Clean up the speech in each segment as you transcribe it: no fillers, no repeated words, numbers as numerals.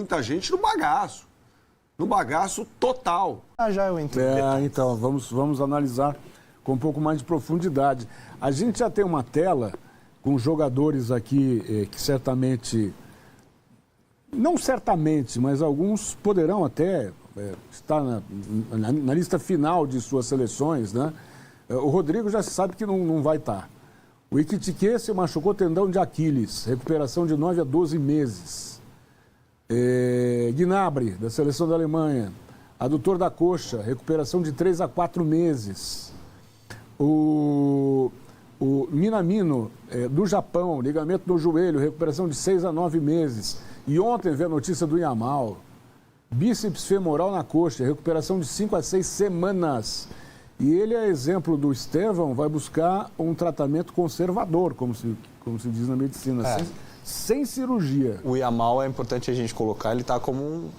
muita gente no bagaço. No bagaço total. Já eu entendo. Então, vamos analisar com um pouco mais de profundidade. A gente já tem uma tela com jogadores aqui que certamente, não certamente, mas alguns poderão até estar na lista final de suas seleções, né? O Rodrigo já se sabe que não vai estar. O Ekitike se machucou tendão de Aquiles, recuperação de 9 a 12 meses. Gnabry, da seleção da Alemanha, adutor da coxa, recuperação de 3 a 4 meses. O Minamino, do Japão, ligamento no joelho, recuperação de 6 a 9 meses. E ontem veio a notícia do Yamal, bíceps femoral na coxa, recuperação de 5 a 6 semanas. E ele, a exemplo do Estevão, vai buscar um tratamento conservador, como se diz na medicina, sem cirurgia. O Yamal, é importante a gente colocar, ele está como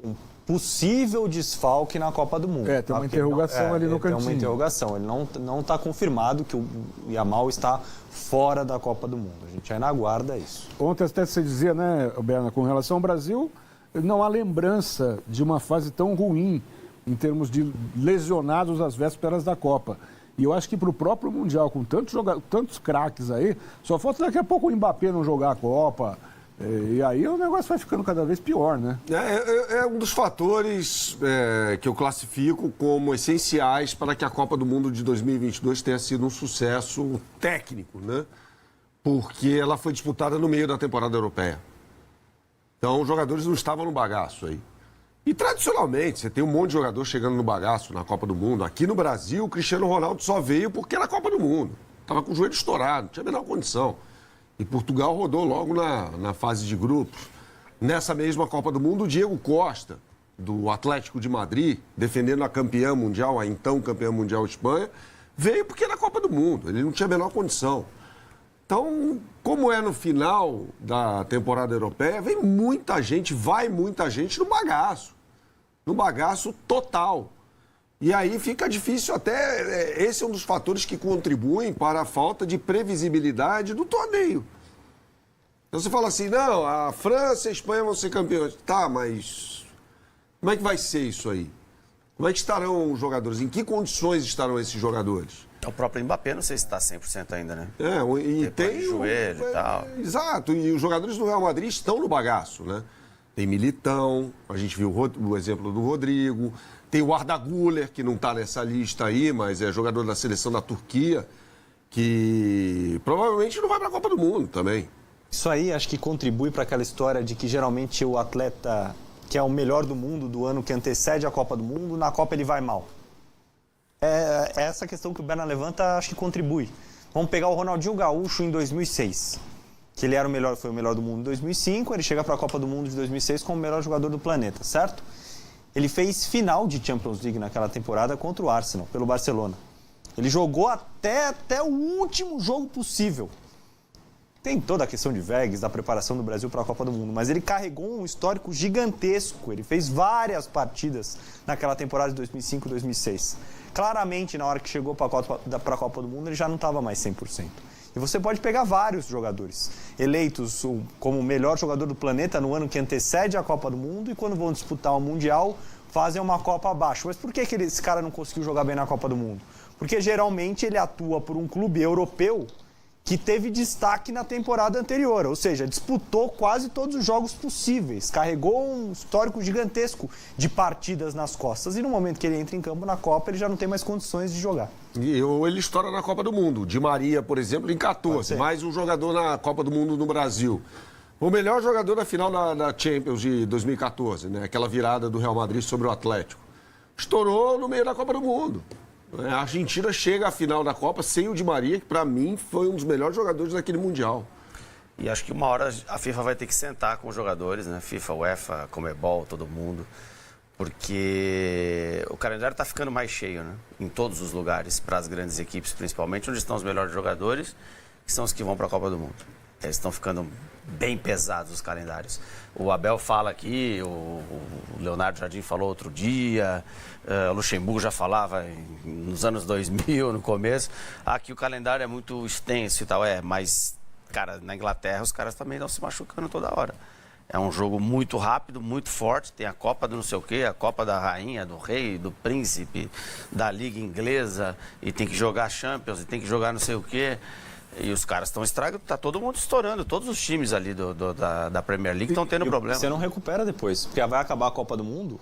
um possível desfalque na Copa do Mundo. Tem uma interrogação ali no cantinho. Tem uma interrogação, ele não está confirmado que o Yamal está fora da Copa do Mundo. A gente ainda aguarda isso. Ontem até você dizia, né, Berna, com relação ao Brasil, não há lembrança de uma fase tão ruim em termos de lesionados às vésperas da Copa. E eu acho que para o próprio Mundial, com tantos craques aí, só falta daqui a pouco o Mbappé não jogar a Copa. E aí o negócio vai ficando cada vez pior, né? É um dos fatores que eu classifico como essenciais para que a Copa do Mundo de 2022 tenha sido um sucesso técnico, né? Porque ela foi disputada no meio da temporada europeia. Então os jogadores não estavam no bagaço aí. E, tradicionalmente, você tem um monte de jogador chegando no bagaço na Copa do Mundo. Aqui no Brasil, o Cristiano Ronaldo só veio porque era a Copa do Mundo. Estava com o joelho estourado, não tinha a menor condição. E Portugal rodou logo na fase de grupos. Nessa mesma Copa do Mundo, o Diego Costa, do Atlético de Madrid, defendendo a campeã mundial, a então campeã mundial Espanha, veio porque era a Copa do Mundo. Ele não tinha a menor condição. Então, como é no final da temporada europeia, vai muita gente no bagaço. No bagaço total. E aí fica difícil até... Esse é um dos fatores que contribuem para a falta de previsibilidade do torneio. Então você fala assim, não, a França e a Espanha vão ser campeões. Tá, mas como é que vai ser isso aí? Como é que estarão os jogadores? Em que condições estarão esses jogadores? O próprio Mbappé, não sei se está 100% ainda, né? E tem joelho e tal. Exato, e os jogadores do Real Madrid estão no bagaço, né? Tem Militão, a gente viu o exemplo do Rodrigo, tem o Arda Güler, que não está nessa lista aí, mas é jogador da seleção da Turquia, que provavelmente não vai para a Copa do Mundo também. Isso aí acho que contribui para aquela história de que geralmente o atleta que é o melhor do mundo do ano que antecede a Copa do Mundo, na Copa ele vai mal. É essa questão que o Berna levanta, acho que contribui. Vamos pegar o Ronaldinho Gaúcho em 2006, que ele foi o melhor do mundo em 2005, ele chega para a Copa do Mundo de 2006 como o melhor jogador do planeta, certo? Ele fez final de Champions League naquela temporada contra o Arsenal, pelo Barcelona. Ele jogou até o último jogo possível. Tem toda a questão de Vegas, da preparação do Brasil para a Copa do Mundo, mas ele carregou um histórico gigantesco. Ele fez várias partidas naquela temporada de 2005 e 2006. Claramente, na hora que chegou para a Copa do Mundo, ele já não estava mais 100%. E você pode pegar vários jogadores eleitos como o melhor jogador do planeta no ano que antecede a Copa do Mundo e quando vão disputar o Mundial, fazem uma Copa abaixo. Mas por que esse cara não conseguiu jogar bem na Copa do Mundo? Porque geralmente ele atua por um clube europeu que teve destaque na temporada anterior, ou seja, disputou quase todos os jogos possíveis, carregou um histórico gigantesco de partidas nas costas e no momento que ele entra em campo na Copa, ele já não tem mais condições de jogar. Ou ele estoura na Copa do Mundo. Di Maria, por exemplo, em 14, mais um jogador na Copa do Mundo no Brasil. O melhor jogador da final da Champions de 2014, né? Aquela virada do Real Madrid sobre o Atlético. Estourou no meio da Copa do Mundo. A Argentina chega à final da Copa sem o Di Maria, que para mim foi um dos melhores jogadores daquele Mundial. E acho que uma hora a FIFA vai ter que sentar com os jogadores, né? FIFA, UEFA, Conmebol, todo mundo. Porque o calendário está ficando mais cheio, né? Em todos os lugares, para as grandes equipes principalmente, onde estão os melhores jogadores, que são os que vão para a Copa do Mundo. Eles estão ficando bem pesados os calendários. O Abel fala aqui, o Leonardo Jardim falou outro dia, o Luxemburgo já falava nos anos 2000, no começo. Aqui o calendário é muito extenso e tal, mas, cara, na Inglaterra os caras também estão se machucando toda hora. É um jogo muito rápido, muito forte. Tem a Copa do não sei o quê, a Copa da Rainha, do Rei, do Príncipe, da Liga Inglesa. E tem que jogar Champions, e tem que jogar não sei o quê. E os caras estão estragando, tá todo mundo estourando. Todos os times ali da Premier League estão tendo problema. Você não recupera depois, porque vai acabar a Copa do Mundo.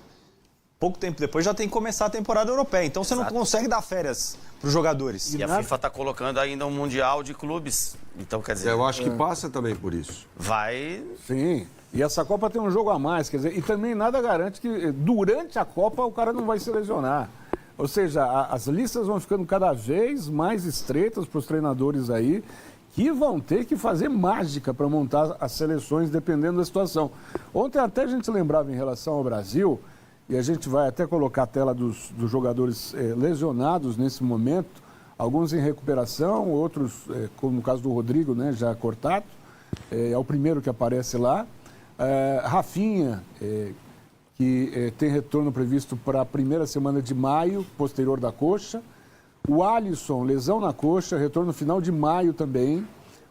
Pouco tempo depois já tem que começar a temporada europeia. Então você não consegue dar férias para os jogadores. E a FIFA está colocando ainda um Mundial de Clubes. Então, quer dizer... Eu acho que passa também por isso. Vai... Sim. E essa Copa tem um jogo a mais, quer dizer, e também nada garante que durante a Copa o cara não vai se lesionar. Ou seja, as listas vão ficando cada vez mais estreitas para os treinadores aí, que vão ter que fazer mágica para montar as seleções dependendo da situação. Ontem até a gente lembrava em relação ao Brasil, e a gente vai até colocar a tela dos jogadores lesionados nesse momento, alguns em recuperação, outros, como no caso do Rodrigo, né, já cortado, é o primeiro que aparece lá. Rafinha, que tem retorno previsto para a primeira semana de maio, posterior da coxa. O Alisson, lesão na coxa, retorno final de maio também.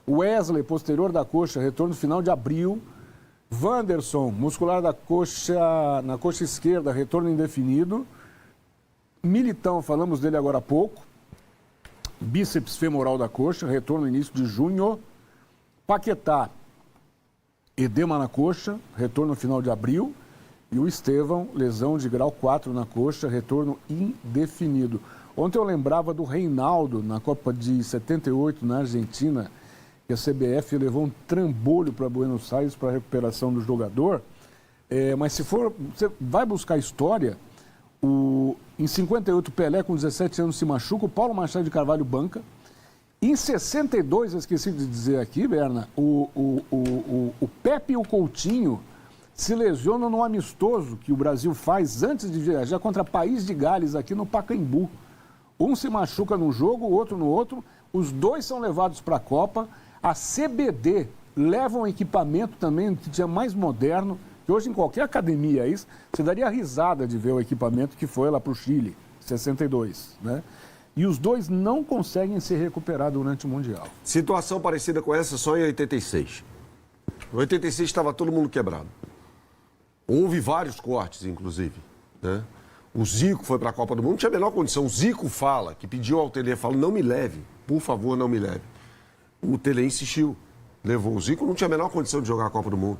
O Wesley, posterior da coxa, retorno final de abril. Wanderson, muscular da coxa, na coxa esquerda, retorno indefinido. Militão, falamos dele agora há pouco. Bíceps femoral da coxa, retorno no início de junho. Paquetá, edema na coxa, retorno no final de abril. E o Estevão, lesão de grau 4 na coxa, retorno indefinido. Ontem eu lembrava do Reinaldo, na Copa de 78, na Argentina, que a CBF levou um trambolho para Buenos Aires para a recuperação do jogador. Mas se for, você vai buscar história, em 58 Pelé, com 17 anos, se machuca, o Paulo Machado de Carvalho banca. Em 62, eu esqueci de dizer aqui, Berna, o Pepe e o Coutinho se lesionam no amistoso que o Brasil faz antes de viajar contra País de Gales, aqui no Pacaembu. Um se machuca num jogo, o outro no outro, os dois são levados para a Copa. A CBD leva um equipamento também que tinha mais moderno, que hoje em qualquer academia isso, você daria risada de ver o equipamento que foi lá para o Chile, 62, né? E os dois não conseguem se recuperar durante o Mundial. Situação parecida com essa só em 86. Em 86 estava todo mundo quebrado. Houve vários cortes, inclusive, né? O Zico foi para a Copa do Mundo, não tinha a menor condição. O Zico fala, que pediu ao Tele, fala, não me leve, por favor, não me leve. O Tele insistiu, levou o Zico, não tinha a menor condição de jogar a Copa do Mundo.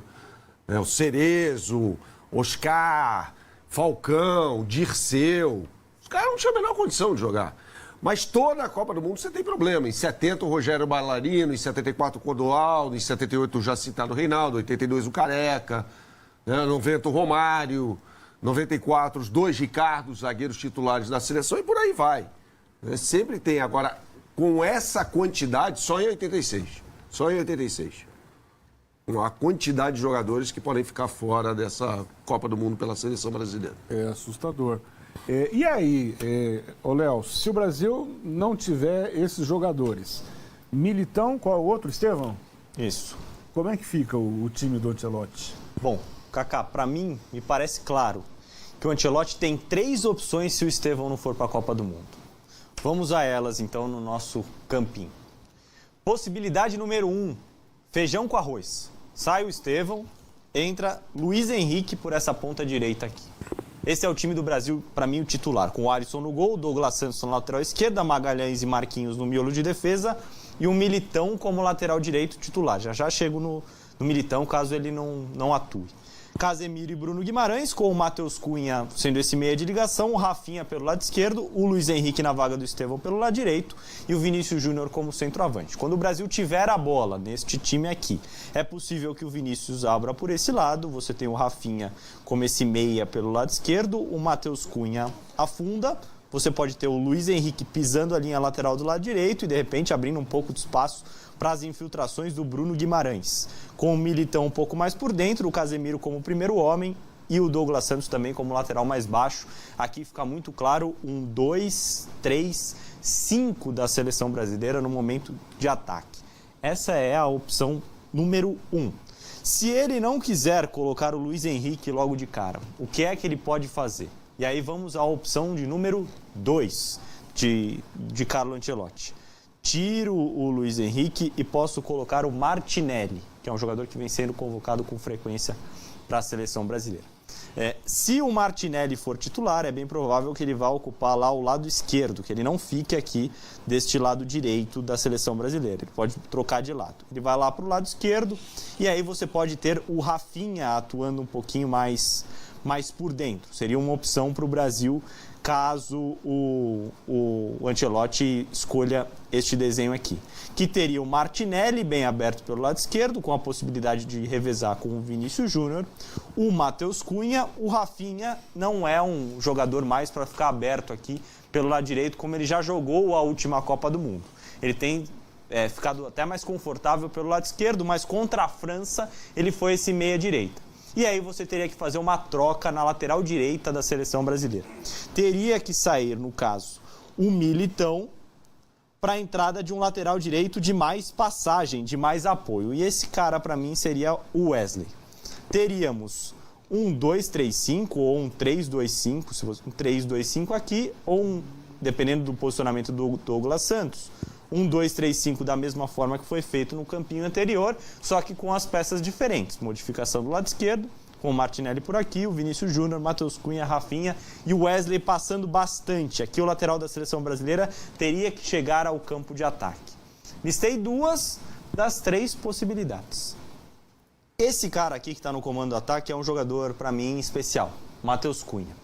O Cerezo, Oscar, Falcão, Dirceu, os caras não tinham a menor condição de jogar. Mas toda a Copa do Mundo você tem problema. Em 70 o Rogério Bailarino, em 74 o Clodoaldo, em 78 o já citado Reinaldo, 82 o Careca, né? 90 o Romário, 94 os dois Ricardos, zagueiros titulares da seleção e por aí vai. Sempre tem. Agora, com essa quantidade, só em 86. Só em 86. A quantidade de jogadores que podem ficar fora dessa Copa do Mundo pela seleção brasileira. É assustador. E aí, Léo, se o Brasil não tiver esses jogadores, Militão, qual é o outro, Estevão? Isso. Como é que fica o time do Ancelotti? Bom, Kaká, para mim, me parece claro que o Ancelotti tem 3 opções se o Estevão não for para a Copa do Mundo. Vamos a elas, então, no nosso campinho. Possibilidade número 1, feijão com arroz. Sai o Estevão, entra Luiz Henrique por essa ponta direita aqui. Esse é o time do Brasil, para mim, o titular. Com o Alisson no gol, Douglas Santos na lateral esquerda, Magalhães e Marquinhos no miolo de defesa e o Militão como lateral direito titular. Já chego no Militão, caso ele não atue. Casemiro e Bruno Guimarães, com o Matheus Cunha sendo esse meia de ligação, o Rafinha pelo lado esquerdo, o Luiz Henrique na vaga do Estevão pelo lado direito e o Vinícius Júnior como centroavante. Quando o Brasil tiver a bola neste time aqui, é possível que o Vinícius abra por esse lado, você tem o Rafinha como esse meia pelo lado esquerdo, o Matheus Cunha afunda, você pode ter o Luiz Henrique pisando a linha lateral do lado direito e de repente abrindo um pouco de espaço para as infiltrações do Bruno Guimarães. Com o Militão um pouco mais por dentro, o Casemiro como primeiro homem e o Douglas Santos também como lateral mais baixo. Aqui fica muito claro um 2, 3, 5 da seleção brasileira no momento de ataque. Essa é a opção número 1. Se ele não quiser colocar o Luiz Henrique logo de cara, o que é que ele pode fazer? E aí vamos à opção de número 2 de Carlo Ancelotti. tiro o Luiz Henrique e posso colocar o Martinelli, que é um jogador que vem sendo convocado com frequência para a seleção brasileira. Se o Martinelli for titular, é bem provável que ele vá ocupar lá o lado esquerdo, que ele não fique aqui deste lado direito da seleção brasileira. Ele pode trocar de lado. Ele vai lá para o lado esquerdo e aí você pode ter o Rafinha atuando um pouquinho mais por dentro. Seria uma opção para o Brasil caso o Ancelotti escolha este desenho aqui. Que teria o Martinelli bem aberto pelo lado esquerdo, com a possibilidade de revezar com o Vinícius Júnior, o Matheus Cunha. O Rafinha não é um jogador mais para ficar aberto aqui pelo lado direito, como ele já jogou a última Copa do Mundo. Ele tem ficado até mais confortável pelo lado esquerdo, mas contra a França ele foi esse meia-direita. E aí você teria que fazer uma troca na lateral direita da seleção brasileira. Teria que sair, no caso, o Militão para a entrada de um lateral direito de mais passagem, de mais apoio. E esse cara, para mim, seria o Wesley. Teríamos um 2-3-5 ou um 3-2-5, se fosse um 3-2-5 aqui, ou dependendo do posicionamento do Douglas Santos, um 2-3-5 da mesma forma que foi feito no campinho anterior, só que com as peças diferentes. Modificação do lado esquerdo, com o Martinelli por aqui, o Vinícius Júnior, Matheus Cunha, Rafinha e o Wesley passando bastante. Aqui o lateral da seleção brasileira teria que chegar ao campo de ataque. Listei 2 das 3 possibilidades. Esse cara aqui que está no comando do ataque é um jogador, para mim, especial, Matheus Cunha.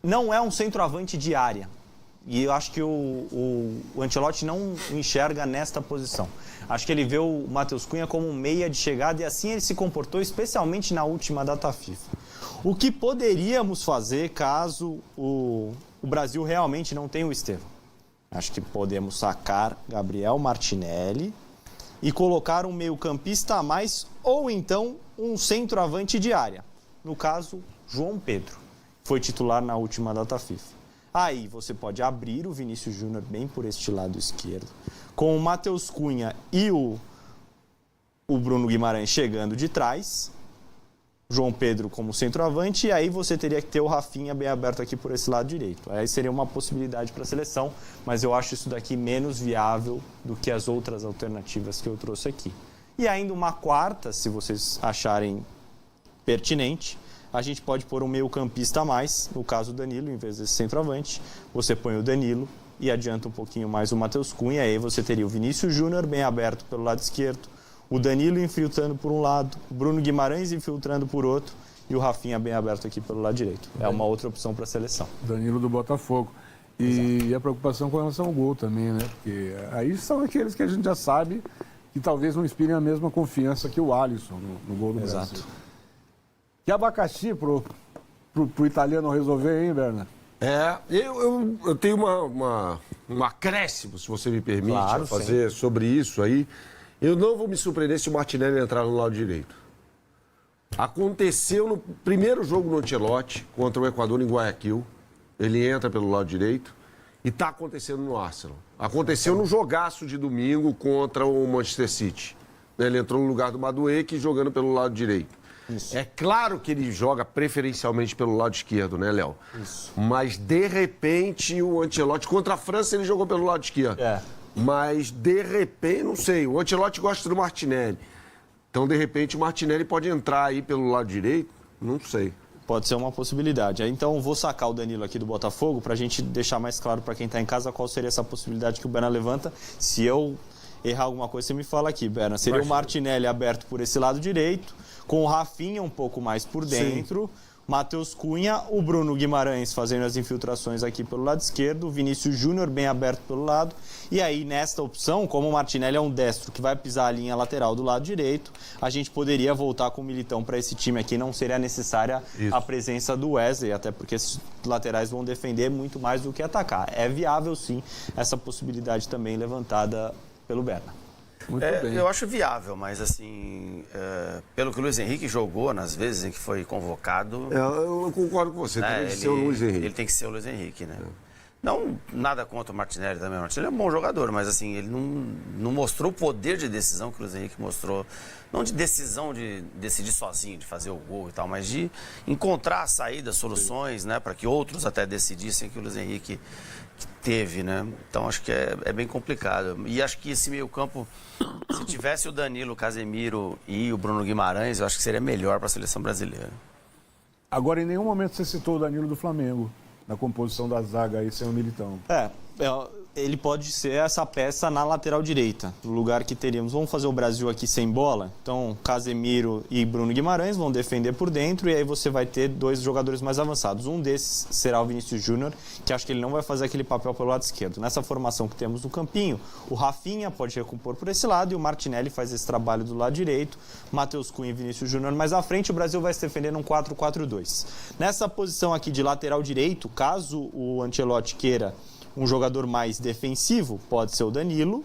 Não é um centroavante de área. E eu acho que o Ancelotti não enxerga nesta posição. Acho que ele vê o Matheus Cunha como um meia de chegada e assim ele se comportou, especialmente na última data FIFA. O que poderíamos fazer caso o Brasil realmente não tenha o Estevão? Acho que podemos sacar Gabriel Martinelli e colocar um meio-campista a mais ou então um centroavante de área. No caso, João Pedro. Foi titular na última data FIFA. Aí você pode abrir o Vinícius Júnior bem por este lado esquerdo, com o Matheus Cunha e o Bruno Guimarães chegando de trás, João Pedro como centroavante, e aí você teria que ter o Rafinha bem aberto aqui por esse lado direito. Aí seria uma possibilidade para a seleção, mas eu acho isso daqui menos viável do que as outras alternativas que eu trouxe aqui. E ainda uma quarta, se vocês acharem pertinente, a gente pode pôr um meio-campista a mais, no caso o Danilo, em vez desse centroavante. Você põe o Danilo e adianta um pouquinho mais o Matheus Cunha, aí você teria o Vinícius Júnior bem aberto pelo lado esquerdo, o Danilo infiltrando por um lado, o Bruno Guimarães infiltrando por outro e o Rafinha bem aberto aqui pelo lado direito. É uma outra opção para a seleção. Danilo do Botafogo. E a preocupação com relação ao gol também, né? Porque aí são aqueles que a gente já sabe que talvez não inspirem a mesma confiança que o Alisson no gol do Brasil. Que abacaxi pro italiano resolver, hein, Berna? Eu tenho um acréscimo, se você me permite, claro, fazer sobre isso aí. Eu não vou me surpreender se o Martinelli entrar no lado direito. Aconteceu no primeiro jogo no Ancelotti, contra o Equador em Guayaquil. Ele entra pelo lado direito e está acontecendo no Arsenal. Aconteceu no jogaço de domingo contra o Manchester City. Ele entrou no lugar do Madueke jogando pelo lado direito. Isso. É claro que ele joga preferencialmente pelo lado esquerdo, né, Léo? Isso. Mas, de repente, o Ancelotti... Contra a França, ele jogou pelo lado esquerdo. Mas, de repente, não sei, o Ancelotti gosta do Martinelli. Então, de repente, o Martinelli pode entrar aí pelo lado direito? Não sei. Pode ser uma possibilidade. Então, vou sacar o Danilo aqui do Botafogo para a gente deixar mais claro para quem está em casa qual seria essa possibilidade que o Berna levanta. Se eu errar alguma coisa, você me fala aqui, Berna. Seria o Martinelli aberto por esse lado direito, com o Rafinha um pouco mais por dentro, Matheus Cunha, o Bruno Guimarães fazendo as infiltrações aqui pelo lado esquerdo, o Vinícius Júnior bem aberto pelo lado, e aí nesta opção, como o Martinelli é um destro que vai pisar a linha lateral do lado direito, a gente poderia voltar com o Militão para esse time aqui, não seria necessária a presença do Wesley, até porque esses laterais vão defender muito mais do que atacar. É viável sim essa possibilidade também levantada pelo Berna. Muito bem. Eu acho viável, mas assim, pelo que o Luiz Henrique jogou nas vezes em que foi convocado... Eu concordo com você, tem que ser o Luiz Henrique. Ele tem que ser o Luiz Henrique, né? Não, nada contra o Martinelli também. O Martinelli é um bom jogador, mas assim, ele não mostrou o poder de decisão que o Luiz Henrique mostrou. Não de decisão de decidir sozinho, de fazer o gol e tal, mas de encontrar saídas, soluções, né? Para que outros até decidissem que o Luiz Henrique teve, né? Então acho que é bem complicado. E acho que esse meio-campo, se tivesse o Danilo, o Casemiro e o Bruno Guimarães, eu acho que seria melhor para a seleção brasileira. Agora, em nenhum momento você citou o Danilo do Flamengo na composição da zaga aí sem o Militão. Ele pode ser essa peça na lateral direita, no lugar que teríamos. Vamos fazer o Brasil aqui sem bola? Então, Casemiro e Bruno Guimarães vão defender por dentro e aí você vai ter 2 jogadores mais avançados. Um desses será o Vinícius Júnior, que acho que ele não vai fazer aquele papel pelo lado esquerdo. Nessa formação que temos no campinho, o Rafinha pode recompor por esse lado e o Martinelli faz esse trabalho do lado direito. Matheus Cunha e Vinícius Júnior mais à frente, o Brasil vai se defender num 4-4-2. Nessa posição aqui de lateral direito, caso o Ancelotti queira um jogador mais defensivo, pode ser o Danilo,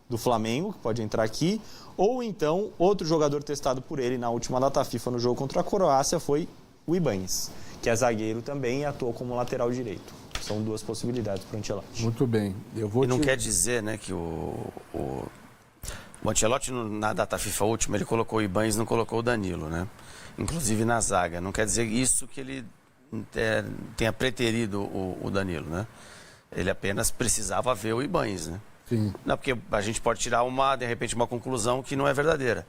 do Flamengo, que pode entrar aqui, ou então outro jogador testado por ele na última data FIFA no jogo contra a Croácia foi o Ibáñez, que é zagueiro também e atuou como lateral direito. São 2 possibilidades para o Ancelotti. Muito bem. E não quer dizer, né, que o Ancelotti na data FIFA última ele colocou o Ibáñez, não colocou o Danilo, né? Inclusive na zaga. Não quer dizer isso que ele tenha preterido o Danilo, né? Ele apenas precisava ver o Ibáñez, né? Sim. Não, porque a gente pode tirar de repente, uma conclusão que não é verdadeira.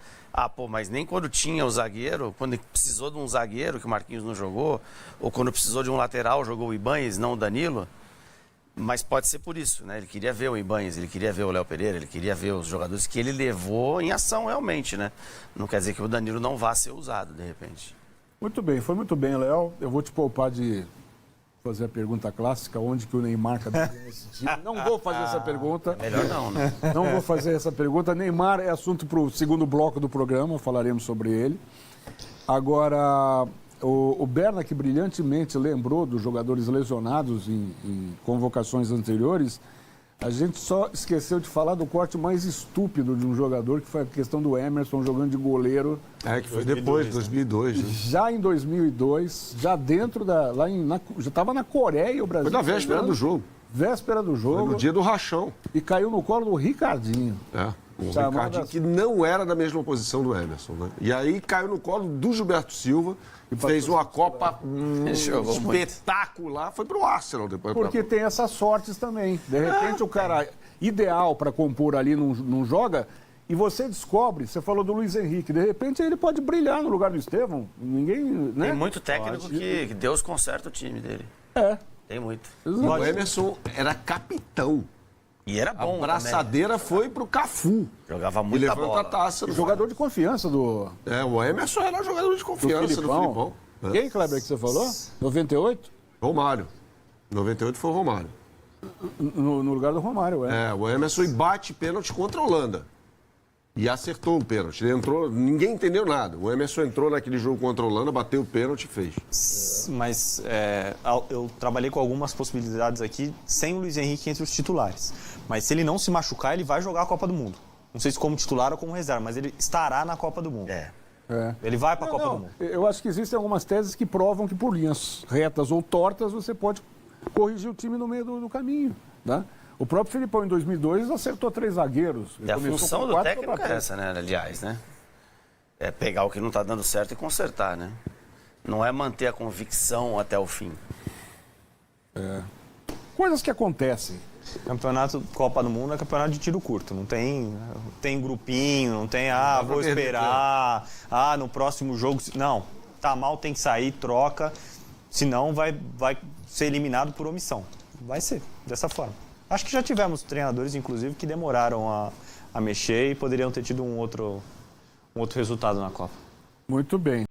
Mas nem quando tinha o zagueiro, quando precisou de um zagueiro, que o Marquinhos não jogou, ou quando precisou de um lateral, jogou o Ibáñez, não o Danilo. Mas pode ser por isso, né? Ele queria ver o Ibáñez, ele queria ver o Léo Pereira, ele queria ver os jogadores que ele levou em ação realmente, né? Não quer dizer que o Danilo não vá ser usado, de repente. Muito bem, foi muito bem, Léo. Eu vou te poupar de fazer a pergunta clássica, onde que o Neymar cabe nesse time. Não vou fazer essa pergunta. Melhor não, né? Não vou fazer essa pergunta. Neymar é assunto para o segundo bloco do programa, falaremos sobre ele. Agora, o Berna, que brilhantemente lembrou dos jogadores lesionados em convocações anteriores, a gente só esqueceu de falar do corte mais estúpido de um jogador, que foi a questão do Emerson jogando de goleiro. Que foi depois, 2002. Né? Já em 2002, já dentro já estava na Coreia o Brasil. Foi na véspera do jogo. Véspera do jogo. Foi no dia do rachão. E caiu no colo do Ricardinho. O Ricardinho, que não era da mesma posição do Emerson, né? E aí caiu no colo do Gilberto Silva e fez uma Copa espetacular. Foi pro Arsenal depois. Porque tem essas sortes também. De repente o cara ideal para compor ali não joga e você descobre, você falou do Luiz Henrique, de repente ele pode brilhar no lugar do Estevão. Ninguém, né? Tem muito técnico que Deus conserta o time dele. Tem muito. O Emerson era capitão. E era bom. A braçadeira foi pro Cafu. Jogava muita bola. E levanta a taça. Jogador de confiança do... O Emerson era jogador de confiança do Filipão. Quem, Kleber, que você falou? 98? Romário. 98 foi o Romário. No lugar do Romário, o Emerson bate pênalti contra a Holanda. E acertou o pênalti. Ele entrou, ninguém entendeu nada. O Emerson entrou naquele jogo contra a Holanda, bateu o pênalti e fez. Mas eu trabalhei com algumas possibilidades aqui sem o Luiz Henrique entre os titulares. Mas se ele não se machucar, ele vai jogar a Copa do Mundo. Não sei se como titular ou como reserva, mas ele estará na Copa do Mundo. Ele vai para a Copa do Mundo. Eu acho que existem algumas teses que provam que por linhas retas ou tortas você pode corrigir o time no meio do caminho, né? O próprio Filipão, em 2002, acertou 3 zagueiros. E a função do técnico é essa, né? Aliás, né? É pegar o que não está dando certo e consertar, né? Não é manter a convicção até o fim. Coisas que acontecem. Campeonato Copa do Mundo é campeonato de tiro curto. Não tem grupinho, não tem, vou esperar, no próximo jogo... Não, tá mal, tem que sair, troca. Senão vai ser eliminado por omissão. Vai ser, dessa forma. Acho que já tivemos treinadores, inclusive, que demoraram a mexer e poderiam ter tido um outro resultado na Copa. Muito bem.